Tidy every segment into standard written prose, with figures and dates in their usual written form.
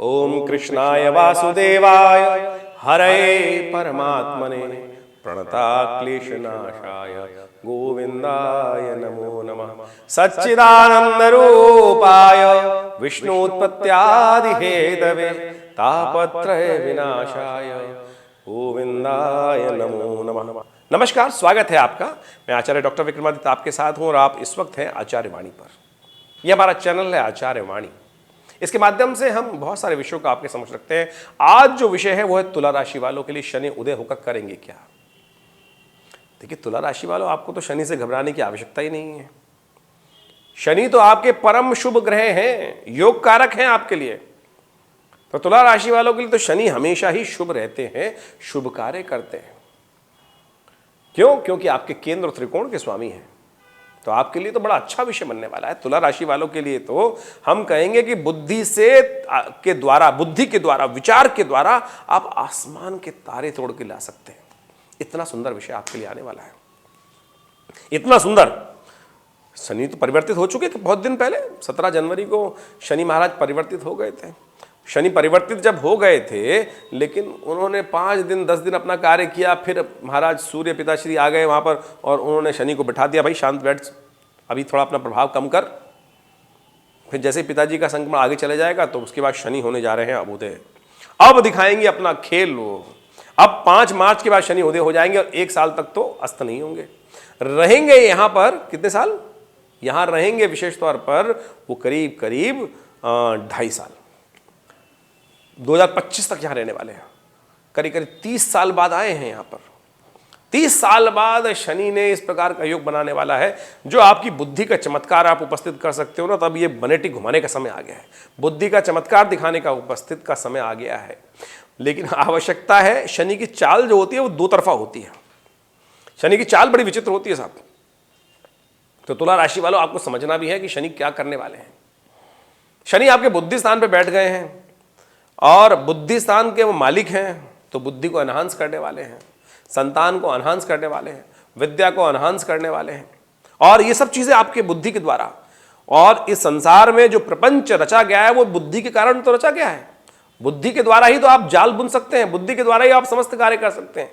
ओम कृष्णाय वासुदेवाय हरे परमात्मने प्रणताक्लेशनाशाय गोविंदाय नमो नमः। सच्चिदानंद रूपाय विष्णुत्पत्त्यादि हेतवे तापत्रय विनाशाय गोविंदाय नमो नमः। नमस्कार, स्वागत है आपका। मैं आचार्य डॉक्टर विक्रमादित्य आपके साथ हूं और आप इस वक्त हैं आचार्य वाणी पर। यह हमारा चैनल है आचार्य वाणी। इसके माध्यम से हम बहुत सारे विषयों को आपके समक्ष रखते हैं। आज जो विषय है वो है तुला राशि वालों के लिए शनि उदय होकर करेंगे क्या। देखिए, तुला राशि वालों, आपको तो शनि से घबराने की आवश्यकता ही नहीं है। शनि तो आपके परम शुभ ग्रह हैं, योग कारक हैं आपके लिए। तो तुला राशि वालों के लिए तो शनि हमेशा ही शुभ रहते हैं, शुभ कार्य करते हैं। क्यों? क्योंकि आपके केंद्र और त्रिकोण के स्वामी हैं। तो आपके लिए तो बड़ा अच्छा विषय बनने वाला है। तुला राशि वालों के लिए तो हम कहेंगे कि बुद्धि के द्वारा, विचार के द्वारा आप आसमान के तारे तोड़ के ला सकते हैं। इतना सुंदर विषय आपके लिए आने वाला है, इतना सुंदर। शनि तो परिवर्तित हो चुके थे बहुत दिन पहले। 17 जनवरी को शनि महाराज परिवर्तित हो गए थे। शनि परिवर्तित जब हो गए थे, लेकिन उन्होंने 5 दिन 10 दिन अपना कार्य किया। फिर महाराज सूर्य पिताश्री आ गए वहाँ पर और उन्होंने शनि को बिठा दिया, भाई शांत बैठ, अभी थोड़ा अपना प्रभाव कम कर। फिर जैसे पिताजी का संक्रमण आगे चले जाएगा तो उसके बाद शनि होने जा रहे हैं अब उदय। अब दिखाएंगे अपना खेल वो। अब 5 मार्च के बाद शनि उदय हो जाएंगे और 1 साल तक तो अस्त नहीं होंगे। रहेंगे यहाँ पर कितने साल? यहाँ रहेंगे विशेष तौर पर वो करीब 2.5 साल, 2025 तक यहाँ रहने वाले हैं। करीब 30 साल बाद आए हैं यहाँ पर। 30 साल बाद शनि ने इस प्रकार का योग बनाने वाला है जो आपकी बुद्धि का चमत्कार आप उपस्थित कर सकते हो ना। तब ये बनेटी घुमाने का समय आ गया है, बुद्धि का चमत्कार दिखाने का उपस्थित का समय आ गया है। लेकिन आवश्यकता है, शनि की चाल जो होती है वो 2 तरफा होती है। शनि की चाल बड़ी विचित्र होती है साहब। तो तुला राशि वालों, आपको समझना भी है कि शनि क्या करने वाले हैं। शनि आपके बुद्धि स्थान पर बैठ गए हैं और बुद्धि स्थान के वो मालिक हैं, तो बुद्धि को एनहांस करने वाले हैं, संतान को एनहांस करने वाले हैं, विद्या को एनहांस करने वाले हैं। और ये सब चीजें आपके बुद्धि के द्वारा, और इस संसार में जो प्रपंच रचा गया है वो बुद्धि के कारण तो रचा गया है। बुद्धि के द्वारा ही तो आप जाल बुन सकते हैं, बुद्धि के द्वारा ही आप समस्त कार्य कर सकते हैं।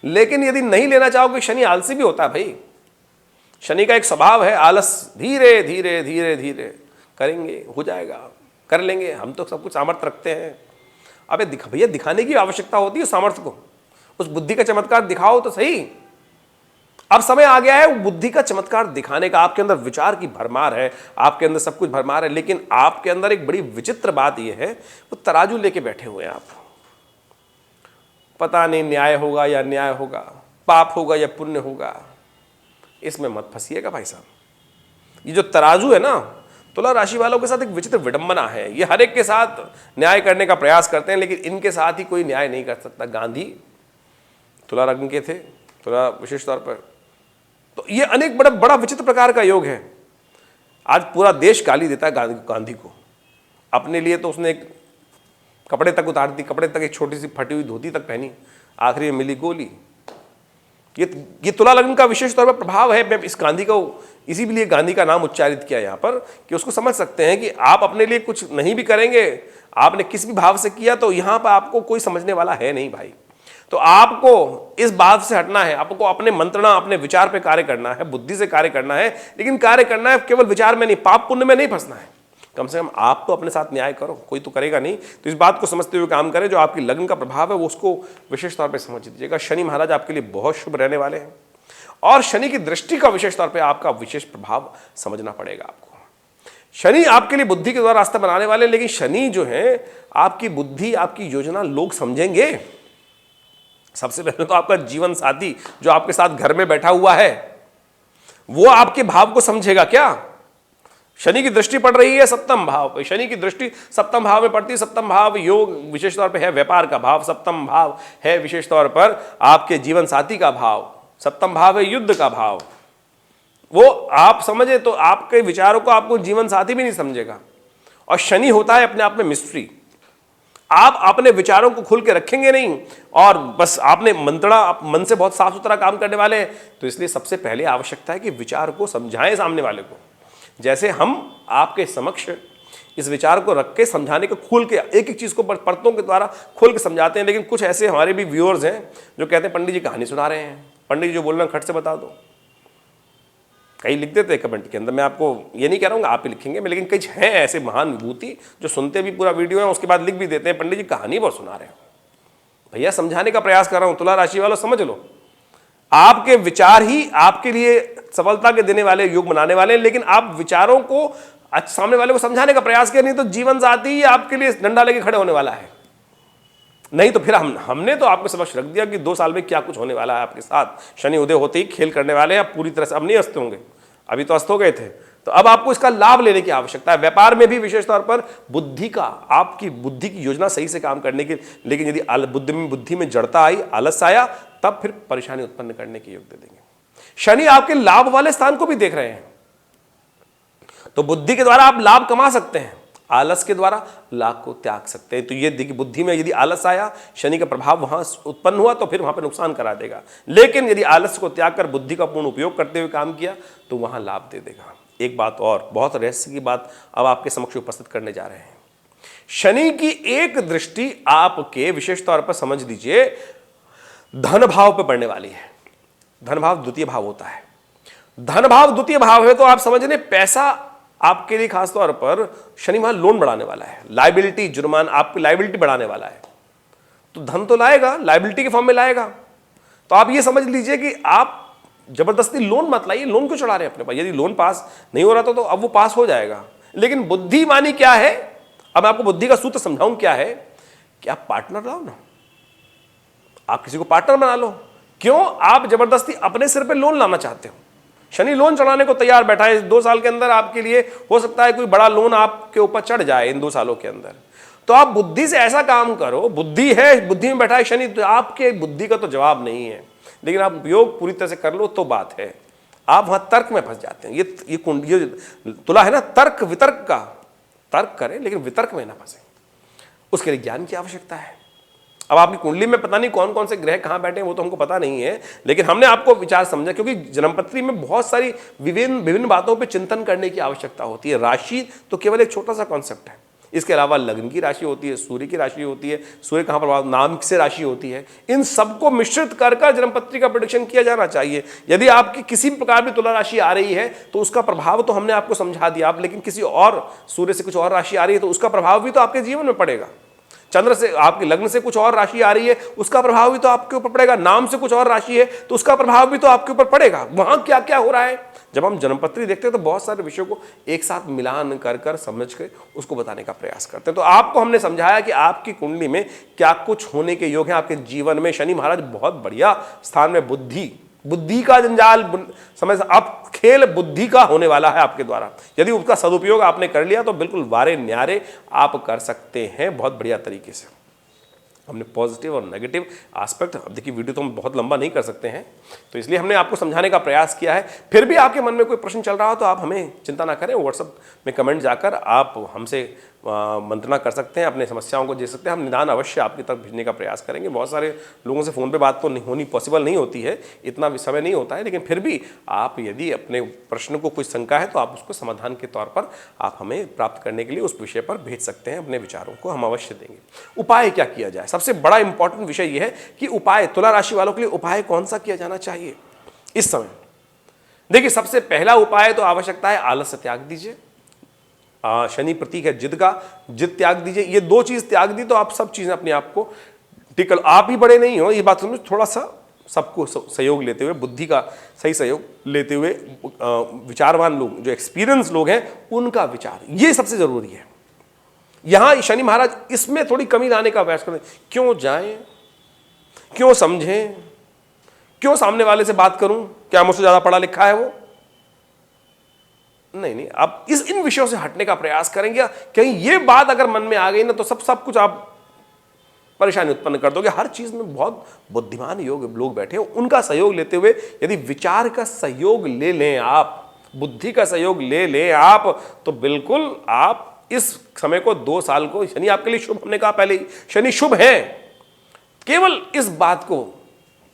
लेकिन यदि नहीं लेना चाहोगे, शनि आलसी भी होता है भाई। शनि का एक स्वभाव है आलस। धीरे धीरे धीरे धीरे करेंगे, हो जाएगा, कर लेंगे, हम तो सब कुछ सामर्थ्य रखते हैं। अबे भैया, दिखाने की आवश्यकता होती है सामर्थ्य को। उस बुद्धि का चमत्कार दिखाओ तो सही। अब समय आ गया है वो बुद्धि का चमत्कार दिखाने का। आपके अंदर विचार की भरमार है, आपके अंदर सब कुछ भरमार है, लेकिन आपके अंदर एक बड़ी विचित्र बात यह है, वो तराजू लेके बैठे हुए हैं आप। पता नहीं न्याय होगा या अन्याय होगा, पाप होगा या पुण्य होगा। इसमें मत फंसिएगा भाई साहब। ये जो तराजू है ना, तुला राशि वालों के साथ एक विचित्र विडंबना है। ये हर एक के साथ न्याय करने का प्रयास करते हैं, लेकिन इनके साथ ही कोई न्याय नहीं कर सकता। गांधी तुला रंग के थे, तुला विशेष तौर पर। तो ये अनेक बड़ा विचित्र प्रकार का योग है। आज पूरा देश गाली देता है गांधी को। अपने लिए तो उसने एक कपड़े तक उतार दी, कपड़े तक एक छोटी सी फटी हुई धोती तक पहनी, आखिरी में मिली गोली। ये तुला लग्न का विशेष तौर पर प्रभाव है। मैं इस गांधी को इसीलिए गांधी का नाम उच्चारित किया यहाँ पर, कि उसको समझ सकते हैं कि आप अपने लिए कुछ नहीं भी करेंगे, आपने किस भी भाव से किया तो यहाँ पर आपको कोई समझने वाला है नहीं भाई। तो आपको इस बात से हटना है, आपको अपने मंत्रणा, अपने विचार पे कार्य करना है, बुद्धि से कार्य करना है। लेकिन कार्य करना है केवल विचार में नहीं, पाप पुण्य में नहीं फंसना है। कम से कम आप तो अपने साथ न्याय करो, कोई तो करेगा नहीं। तो इस बात को समझते हुए काम करें। जो आपकी लग्न का प्रभाव है वो उसको विशेष तौर पर समझ लीजिएगा। शनि महाराज आपके लिए बहुत शुभ रहने वाले हैं और शनि की दृष्टि का विशेष तौर पर आपका विशेष प्रभाव समझना पड़ेगा आपको। शनि आपके लिए बुद्धि के द्वारा रास्ता बनाने वाले, लेकिन शनि जो है आपकी बुद्धि, आपकी योजना लोग समझेंगे। सबसे पहले तो आपका जीवन साथी जो आपके साथ घर में बैठा हुआ है वो आपके भाव को समझेगा क्या। शनि की दृष्टि पड़ रही है 7म भाव पे। शनि की दृष्टि 7म भाव में पड़ती है। 7म भाव योग विशेष तौर पे है व्यापार का भाव। 7म भाव है विशेष तौर पर आपके जीवन साथी का भाव। 7म भाव है युद्ध का भाव। वो आप समझे तो आपके विचारों को आपको जीवन साथी भी नहीं समझेगा। और शनि होता है अपने आप में मिस्ट्री। आप अपने विचारों को खुल के रखेंगे नहीं और बस आपने मंत्रणा, आप मन से बहुत साफ सुथरा काम करने वाले हैं। तो इसलिए सबसे पहले आवश्यकता है कि विचार को समझाएं सामने वाले को। जैसे हम आपके समक्ष इस विचार को रख के समझाने को खोल के एक एक चीज को परतों के द्वारा खोल के समझाते हैं। लेकिन कुछ ऐसे हमारे भी व्यूअर्स हैं जो कहते हैं पंडित जी कहानी सुना रहे हैं, पंडित जी जो बोल रहे हैं खट से बता दो। कई लिख देते हैं कमेंट के अंदर, मैं आपको ये नहीं कह रहा हूँ आप ही लिखेंगे, लेकिन कई हैं ऐसे महान विभूति जो सुनते भी पूरा वीडियो है, उसके बाद लिख भी देते हैं पंडित जी कहानी बहुत सुना रहे हो। भैया समझाने का प्रयास कर रहा हूं, तुला राशि वालों समझ लो, आपके विचार ही आपके लिए सफलता के देने वाले, योग बनाने वाले हैं। लेकिन आप विचारों को सामने वाले को समझाने का प्रयास करें, नहीं तो जीवन साथी ही आपके लिए डंडा लेके खड़े होने वाला है। नहीं तो फिर हमने तो आपके समक्ष रख दिया कि 2 साल में क्या कुछ होने वाला है आपके साथ। शनि उदय होते ही खेल करने वाले हैं, पूरी तरह से अब नहीं अस्त होंगे, अभी तो अस्त हो गए थे। तो अब आपको इसका लाभ लेने की आवश्यकता है। व्यापार में भी विशेष तौर पर बुद्धि का, आपकी बुद्धि की योजना सही से काम करने की, लेकिन यदि बुद्धि में जड़ता आई, आलस आया, तब फिर परेशानी उत्पन्न करने के योग दे देंगे। शनि आपके लाभ वाले स्थान को भी देख रहे हैं, तो बुद्धि के द्वारा आप लाभ कमा सकते हैं, आलस के द्वारा लाभ को त्याग सकते हैं। तो ये देखिए, बुद्धि में यदि आलस आया, शनि का प्रभाव वहां उत्पन्न हुआ, तो फिर वहां पर नुकसान करा देगा। लेकिन यदि आलस को त्याग कर बुद्धि का पूर्ण उपयोग करते हुए काम किया तो वहां लाभ दे देगा। एक बात और, बहुत रहस्य की बात अब आपके समक्ष उपस्थित करने जा रहे हैं। शनि की एक दृष्टि आपके विशेष तौर पर समझ लीजिए धन भाव पर पड़ने वाली है। धन भाव द्वितीय भाव होता है, धन भाव द्वितीय भाव है, तो आप समझ लें पैसा आपके लिए खासतौर पर शनि वहां लोन बढ़ाने वाला है, लाइबिलिटी, जुर्मान, आपकी लाइबिलिटी बढ़ाने वाला है। तो धन तो लाएगा, लाइबिलिटी के फॉर्म में लाएगा। तो आप ये समझ लीजिए कि आप जबरदस्ती लोन मत लाइए। लोन क्यों चढ़ा रहे हैं अपने पास? यदि लोन पास नहीं हो रहा तो अब वो पास हो जाएगा। लेकिन बुद्धि मानी क्या है, अब मैं आपको बुद्धि का सूत्र समझाऊं क्या है, कि आप पार्टनर लाओ ना, आप किसी को पार्टनर बना लो। क्यों आप जबरदस्ती अपने सिर पे लोन लाना चाहते हो? शनि लोन चढ़ाने को तैयार बैठा है। इस 2 साल के अंदर आपके लिए हो सकता है कोई बड़ा लोन आपके ऊपर चढ़ जाए इन 2 सालों के अंदर। तो आप बुद्धि से ऐसा काम करो, बुद्धि है, बुद्धि में बैठा है शनि, तो आपके बुद्धि का तो जवाब नहीं है, लेकिन आप उपयोग पूरी तरह से कर लो तो बात है। आप वहां तर्क में फंस जाते हैं। ये तुला है ना, तर्क वितर्क का, तर्क करें लेकिन वितर्क में ना फंसे। उसके लिए ज्ञान की आवश्यकता है। अब आपकी कुंडली में पता नहीं कौन कौन से ग्रह कहां बैठे हैं, वो तो हमको पता नहीं है, लेकिन हमने आपको विचार समझा, क्योंकि जन्मपत्री में बहुत सारी विभिन्न बातों पर चिंतन करने की आवश्यकता होती है। राशि तो केवल एक छोटा सा कॉन्सेप्ट है, इसके अलावा लग्न की राशि होती है, सूर्य की राशि होती है, सूर्य कहाँ प्रभाव, नाम से राशि होती है। इन सबको मिश्रित कर जन्मपत्री का प्रेडिक्शन किया जाना चाहिए। यदि आपकी किसी प्रकार की तुला राशि आ रही है तो उसका प्रभाव तो हमने आपको समझा दिया, आप लेकिन किसी और सूर्य से कुछ और राशि आ रही है तो उसका प्रभाव भी तो आपके जीवन में पड़ेगा। चंद्र से, आपके लग्न से कुछ और राशि आ रही है, उसका प्रभाव भी तो आपके ऊपर पड़ेगा। नाम से कुछ और राशि है तो उसका प्रभाव भी तो आपके ऊपर पड़ेगा। वहां क्या क्या हो रहा है, जब हम जन्मपत्री देखते हैं तो बहुत सारे विषयों को एक साथ मिलान कर समझ के उसको बताने का प्रयास करते हैं। तो आपको हमने समझाया कि आपकी कुंडली में क्या कुछ होने के योग है। आपके जीवन में शनि महाराज बहुत बढ़िया स्थान में, बुद्धि का जंजाल समझ, अब खेल बुद्धि का होने वाला है आपके द्वारा। यदि उसका सदुपयोग आपने कर लिया तो बिल्कुल वारे न्यारे आप कर सकते हैं बहुत बढ़िया तरीके से। हमने पॉजिटिव और नेगेटिव एस्पेक्ट, अब देखिए वीडियो तो हम बहुत लंबा नहीं कर सकते हैं, तो इसलिए हमने आपको समझाने का प्रयास किया है। फिर भी आपके मन में कोई प्रश्न चल रहा हो तो आप हमें चिंता ना करें, व्हाट्सएप में कमेंट जाकर आप हमसे मंत्रणा कर सकते हैं, अपने समस्याओं को दे सकते हैं। हम निदान अवश्य आपकी तरफ भेजने का प्रयास करेंगे। बहुत सारे लोगों से फ़ोन पे बात तो नहीं होनी, पॉसिबल नहीं होती है, इतना समय नहीं होता है, लेकिन फिर भी आप यदि अपने प्रश्न को कुछ शंका है तो आप उसको समाधान के तौर पर आप हमें प्राप्त करने के लिए उस विषय पर भेज सकते हैं। अपने विचारों को हम अवश्य देंगे। उपाय क्या किया जाए, सबसे बड़ा इंपॉर्टेंट विषय यह है कि उपाय, तुला राशि वालों के लिए उपाय कौन सा किया जाना चाहिए इस समय। देखिए, सबसे पहला उपाय तो आवश्यकता है आलस्य त्याग दीजिए। शनि प्रतीक है जिद का, जिद त्याग दीजिए। ये 2 चीज त्याग दी तो आप सब चीजें अपने आप को टिकल, आप ही बड़े नहीं हो, ये बात समझो। थोड़ा सा सबको सहयोग लेते हुए, बुद्धि का सही सहयोग लेते हुए, विचारवान लोग, जो एक्सपीरियंस लोग हैं, उनका विचार, ये सबसे जरूरी है। यहां शनि महाराज इसमें थोड़ी कमी लाने का प्रयास करें। क्यों जाएं, क्यों समझें, क्यों सामने वाले से बात करूं, क्या मुझसे ज्यादा पढ़ा लिखा है वो, नहीं, आप इन विषयों से हटने का प्रयास करेंगे। कहीं ये बात अगर मन में आ गई ना तो सब कुछ आप परेशानी उत्पन्न कर दोगे। हर चीज में बहुत बुद्धिमान लोग बैठे हैं, उनका सहयोग लेते हुए यदि विचार का सहयोग ले लें आप, बुद्धि का सहयोग ले लें आप, तो बिल्कुल आप इस समय को 2 साल को, शनि आपके लिए शुभ, हमने कहा पहले ही शनि शुभ है। केवल इस बात को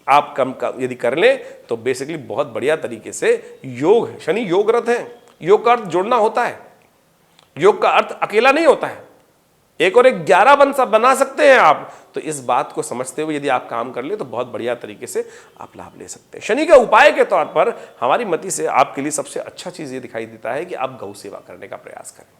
आप यदि कर लें तो बेसिकली बहुत बढ़िया तरीके से योग, शनि योग रथ है, योग का अर्थ जोड़ना होता है। योग का अर्थ अकेला नहीं होता है, एक और एक 11 बना सकते हैं आप। तो इस बात को समझते हुए यदि आप काम कर ले तो बहुत बढ़िया तरीके से आप लाभ ले सकते हैं। शनि के उपाय के तौर पर हमारी मति से आपके लिए सबसे अच्छा चीज ये दिखाई देता है कि आप गौ सेवा करने का प्रयास करें।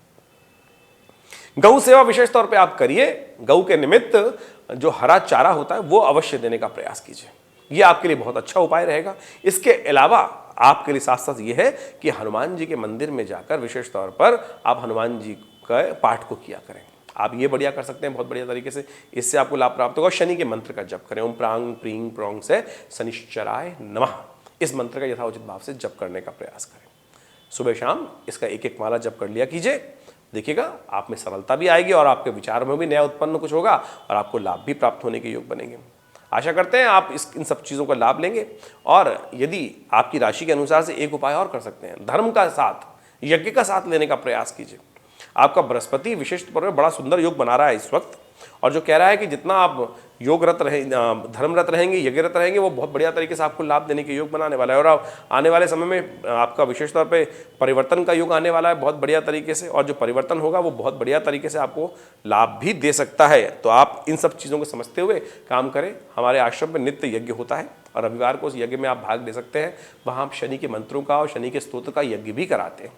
गौ सेवा विशेष तौर पे आप करिए। गौ के निमित्त जो हरा चारा होता है वो अवश्य देने का प्रयास कीजिए, ये आपके लिए बहुत अच्छा उपाय रहेगा। इसके अलावा आपके लिए साथ साथ ये है कि हनुमान जी के मंदिर में जाकर विशेष तौर पर आप हनुमान जी का पाठ को किया करें। आप ये बढ़िया कर सकते हैं बहुत बढ़िया तरीके से, इससे आपको लाभ प्राप्त होगा। शनि के मंत्र का जप करें, ओम प्रांग प्रींग प्रोंग से शनिश्चराय नमः, इस मंत्र का यथाउचित भाव से जप करने का प्रयास करें। सुबह शाम इसका एक एक माला जप कर लिया कीजिए, देखिएगा आप में सरलता भी आएगी और आपके विचार में भी नया उत्पन्न कुछ होगा और आपको लाभ भी प्राप्त होने के योग बनेंगे। आशा करते हैं आप इन सब चीज़ों का लाभ लेंगे। और यदि आपकी राशि के अनुसार से एक उपाय और कर सकते हैं, धर्म का साथ, यज्ञ का साथ लेने का प्रयास कीजिए। आपका बृहस्पति विशिष्ट पर बड़ा सुंदर योग बना रहा है इस वक्त, और जो कह रहा है कि जितना आप योगरत रहे, धर्मरत रहेंगे, यज्ञरत रहेंगे, वो बहुत बढ़िया तरीके से आपको लाभ देने के योग बनाने वाला है। और आप आने वाले समय में आपका विशेष तौर पे परिवर्तन का योग आने वाला है बहुत बढ़िया तरीके से, और जो परिवर्तन होगा वो बहुत बढ़िया तरीके से आपको लाभ भी दे सकता है। तो आप इन सब चीज़ों को समझते हुए काम करें। हमारे आश्रम में नित्य यज्ञ होता है और रविवार को उस यज्ञ में आप भाग ले सकते हैं। वहाँ आप शनि के मंत्रों का और शनि के स्तोत्र का यज्ञ भी कराते हैं।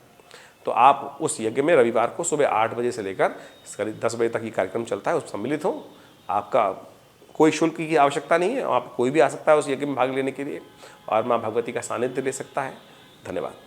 तो आप उस यज्ञ में रविवार को सुबह 8 बजे से लेकर करीब 10 बजे तक ये कार्यक्रम चलता है, उस सम्मिलित हो। आपका कोई शुल्क की आवश्यकता नहीं है, आप कोई भी आ सकता है उस यज्ञ में भाग लेने के लिए और माँ भगवती का सानिध्य ले सकता है। धन्यवाद।